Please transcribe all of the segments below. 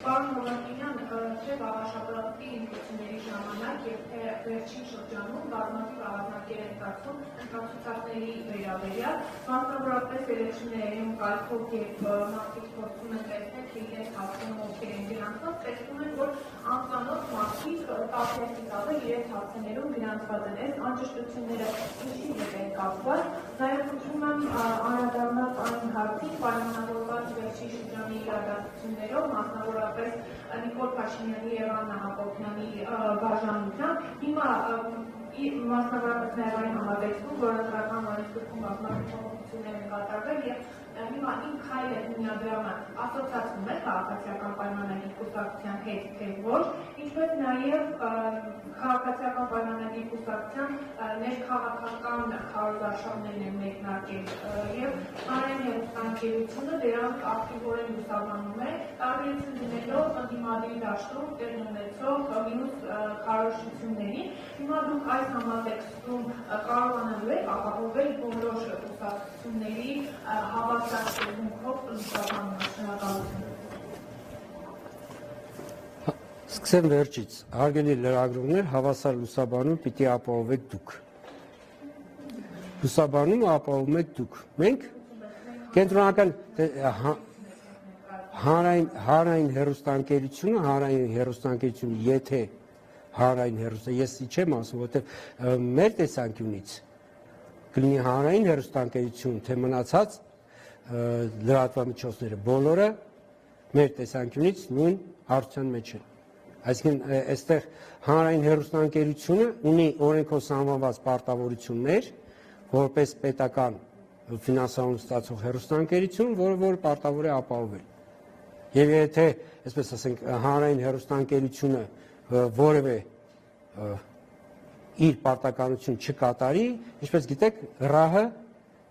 Պարոն Հովանեսյան, թե վաղաշաբթի ընտրությունների ժամանակ եւ թե վերջին շրջանում բազմաթիվ աղազնակեր են ստացվում ընտրացուցակների վերաբերյալ, մասնավորապես էլեկցիոներում կարգով եւ մարդիկ փորձում են տեսնել, թե իրենց հաղթում ովքեր են գրանցված, տեսնում են, որ անծանոթ մարդիկ 10-ից ավել իրենց հաղթներում գրանցված են։ Այս անճշտությունները ինչի հետ են կապված։ Նաեւ ուզում եմ անդրադառնալ այն հարցին, պայմանավորված վերջին շրջանի իրադարձություններով, մասնավորապես Նիկոլ Փաշինյանի եւ Աննա Հակոբյանի բաժանությամբ, հիմա մասնավորապես նաեւ այն համատեքստում, որ ընտրական օրենսգրքում բազմաթիվ փոփոխություններ են կատարվել եւ հիմա իմ քայլը հիմնադրամը ասոցացվում է քաղաքացիական պայմանագրի կուսակցության հետ, թե ոչ, ինչպես նաեւ քաղաքացիական պայմանագրի կուսակցության ներքաղաքական քարոզարշավներն են մեկնարկել եւ հանրային հեռուստաընկերությունը դրանք ակտիվորեն լուսաբանում է, տարբերություն դնելով ընդդիմադիր դաշտում տեղի ունեցող մյուս քարոզություններին։ Հիմա դուք այս համատեքստում կարողանալու եք ապահովել բոլոր կուսակցությունների հավասարացումով լուսաբանությունը։ Սկսեմ վերջից, հարգելի լրագրողներ, հավասար լուսաբանում պիտի ապահովեք դուք։ Լուսաբանումը ապահովում եք դուք։ Մենք կենտրոնական հանրային հեռուստաընկերությունը, եթե հանրային հեռուստա, ես չեմ ասում, որովհետև մեր տեսանկյունից կլինի հանրային հեռուստաընկերություն, թե մնացած լրատվամիջոցները բոլորը մեր տեսանկյունից նույն հարցության մեջ են։ Այսինքն այստեղ հանրային հեռուստաընկերությունը ունի օրենքով սահմանված պարտավորություններ, որպես պետական ֆինանսավորում ստացող հեռուստաընկերություն, որը պարտավոր է ապահովել։ Եվ եթե, այսպես ասենք, հանրային հեռուստաընկերությունը որևէ իր պարտականություն չկատարի, ինչպես գիտեք, ՌԱՀ-ը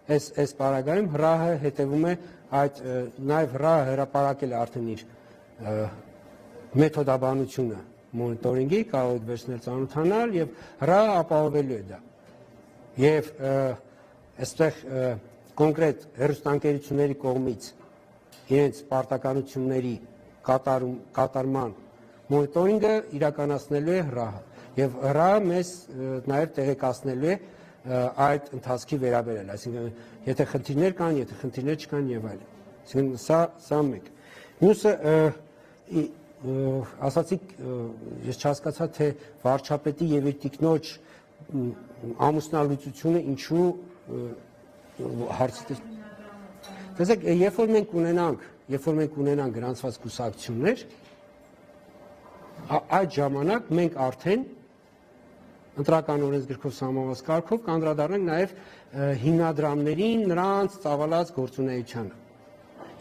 այս պարագայում ՌԱՀ-ը հետևում է այդ նաև ՌԱՀ-ը հրապարակել է արդեն իր մեթոդաբանությունը մոնիտորինգի, կարող եք վերցնել ծանոթանալ եւ ՌԱՀ-ը ապահովելու է դա։ Եվ այստեղ կոնկրետ հեռուստաընկերությունների կողմից իրենց պարտականությունների կատարման մոնիտորինգը իրականացնելու է ՌԱՀ-ը եւ ՌԱՀ-ը մեզ նաեւ տեղեկացնելու է այդ ընթացքի վերաբերյալ, այսինքն եթե խնդիրներ կան, եթե խնդիրներ չկան եւ այլն։ Այսինքն սա մեկ։ Մյուսը ասացիք, ես չհասկացա, թե վարչապետի եւ իր տիկնոջ ամուսնալուծությունը ինչու հարցը։ Տեսեք, երբ որ մենք ունենանք գրանցված կուսակցություններ, այդ ժամանակ մենք արդեն ընտրական օրենսգրքով սահմանված կարգով կանդրադառնանք նաև հիմնադրամներին, նրանց ծավալած գործունեությանը։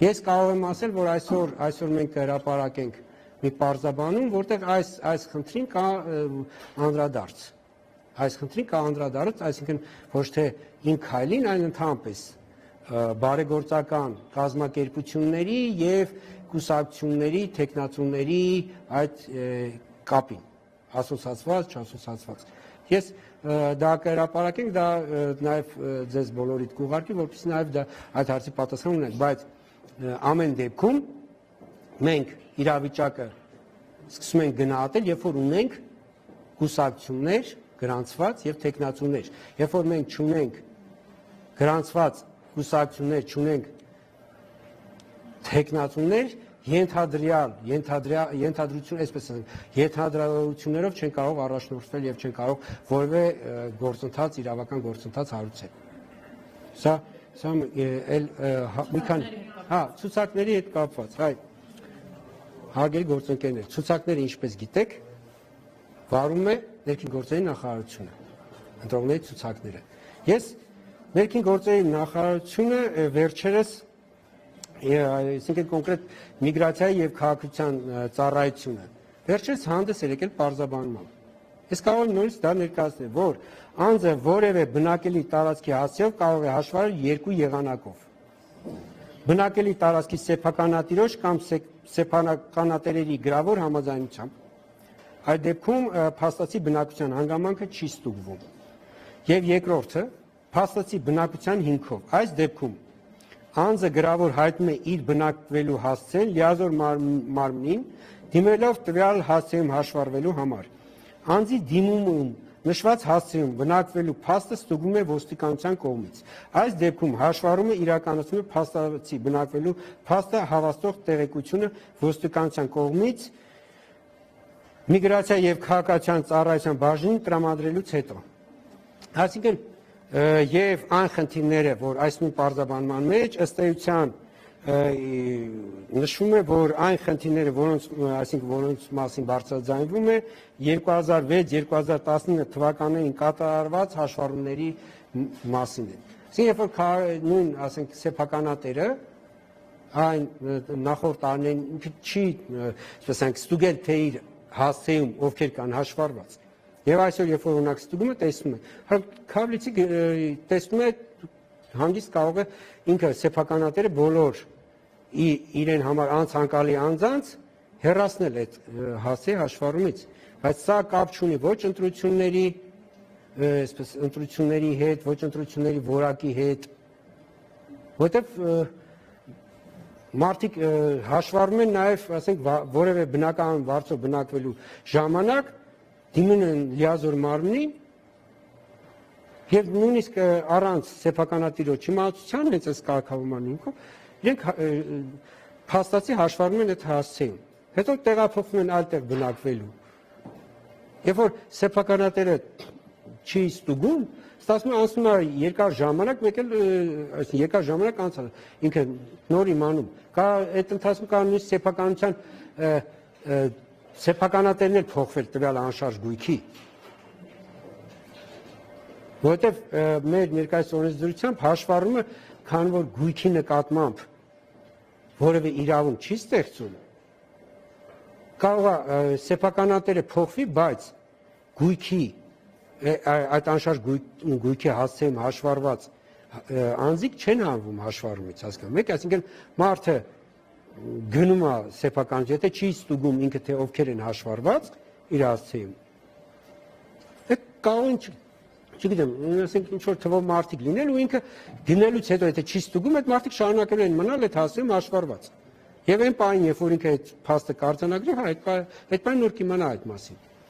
Ես կարող եմ ասել, որ այսօր մենք կհրապարակենք մի պարզաբանում, որտեղ այս խնդրին կա անդրադարձ։ Այսինքն ոչ թե իմ քայլին, այլ ընդհանրապես բարեգործական կազմակերպությունների եւ կուսակցությունների, թեկնածուների այդ կապին, ասոցացված, չասոցացված։ Ես դա կհրապարակենք, դա նաև ձեզ բոլորիդ կուղարկի, որպեսզի նաև դա այդ հարցի պատասխան ունենք, բայց ամեն դեպքում մենք իրավիճակը սկսում ենք գնահատել, երբ որ ունենք կուսակցություններ գրանցված եւ թեկնածուներ։ Երբ որ մենք չունենք գրանցված կուսակցություններ, չունենք թեկնածուներ, ենթադրություն, այսպես ասենք, ենթադրություններով չեն կարող առաջնորդվել եւ չեն կարող որևէ գործընթաց, իրավական գործընթաց հարուցել։ Սա մի քանի ցուցակների հետ կապված, հարգելի գործընկերներ, ցուցակները ինչպես գիտեք, վարում է ներքին գործերի նախարարությունը, ընտրողների ցուցակները։ Ես ներքին գործերի նախարարությունը վերջերս, այսինքն կոնկրետ միգրացիայի եւ քաղաքացիական ծառայությունը, վերջերս հանդես է եկել պարզաբանումով։ Ես կարող եմ նորից դա ներկայացնել, որ անձը որևէ բնակելի տարածքի հասցեով կարող է հաշվառել երկու եղանակով։ Բնակելի տարածքի սեփականատիրոջ կամ սեփականատերերի գրավոր համաձայնությամբ։ Այդ դեպքում փաստացի բնակության հանգամանքը չի ստուգվում։ Եվ երկրորդը, փաստացի բնակության հիմքով։ Այս դեպքում անձը գրավոր հայտնում է իր բնակվելու հասցեն լիազոր մարմնին դիմելով տվյալ հասցեում հաշվառվելու համար։ Անձի դիմումում նշված հասցեում բնակվելու փաստը ստուգվում է ոստիկանության կողմից։ Այս դեպքում հաշվառումը իրականացնում է փաստացի բնակվելու փաստը հավաստող տեղեկությունը ոստիկանության կողմից միգրացիա եւ քաղաքացիական ծառայության բաժնին տրամադրելուց հետո։ Այսինքն եւ այն խնդիրները, որ այս նույն պարզաբանման մեջ ըստ էության նշվում է, որ այն խնդիրները, որոնց մասին բարձրաձայնվում է 2006-2019 թվականներին կատարված հաշվառումների մասին է։ Այսինքն, երբ որ նույն, ասենք, սեփականատերը այն նախորդ տարիներին ինքը չի, ասենք, ստուգել թե իր հասցեում ովքեր կան հաշվառված։ Եվ այսօր, երբ որ օրինակ ստուգում է, տեսնում է, Քավլիցի տեսնում է հանգիստ կարող է ինքը սեփականատերը բոլոր իրեն համար անցանկալի անձանց հեռացնել այդ հասցեի հաշվառումից, բայց սա կապ չունի ոչ ընտրությունների հետ, ոչ ընտրությունների որակի հետ, որովհետև մարդիկ հաշվառում են նաև, ասենք, որևէ բնական վարձով բնակվելու ժամանակ դիմում են լիազոր մարմնին եւ նույնիսկ առանց սեփականատիրո չիմացության հենց այս կարգավորման հիմքով իրենք փաստացի հաշվառում են այդ հասցեում։ Հետո տեղափոխվում են այլ տեղ բնակվելու։ Երբ որ սեփականատերը չի ստուգում, ստացվում է անցնում է երկար ժամանակ, մեկ էլ երկար ժամանակ անցած ինքը նոր իմանում։ Կա այդ ընթացքում կա նույնիսկ սեփականության սեփականատերն էլ փոխվել տվյալ անշարժ գույքի, որովհետև մեր ներկայիս օրենսդրությամբ հաշվառումը, քանի որ գույքի նկատմամբ որևէ իրավունք չի ստեղծում, կարող է սեփականատերը փոխվի, բայց գույքի այդ անշարժ գույքի հասցեում հաշվառված անձիկ չեն հանվում հաշվառումից, հասկանում եք, այսինքն մարդը գնում է սեփականություն, եթե չի ստուգում ինքը թե ովքեր են հաշվառված իր հասցեում, այդ կարող են, չգիտեմ, ասենք ինչ-որ թվով մարդիկ լինել ու ինքը գնելուց հետո եթե չի ստուգում, այդ մարդիկ շարունակելու են մնալ այդ հասցեում հաշվառված։ Եվ այն պահին, երբ որ ինքը այդ փաստը կարձանագրի, այդ պահին նոր կիմանա այդ մասին։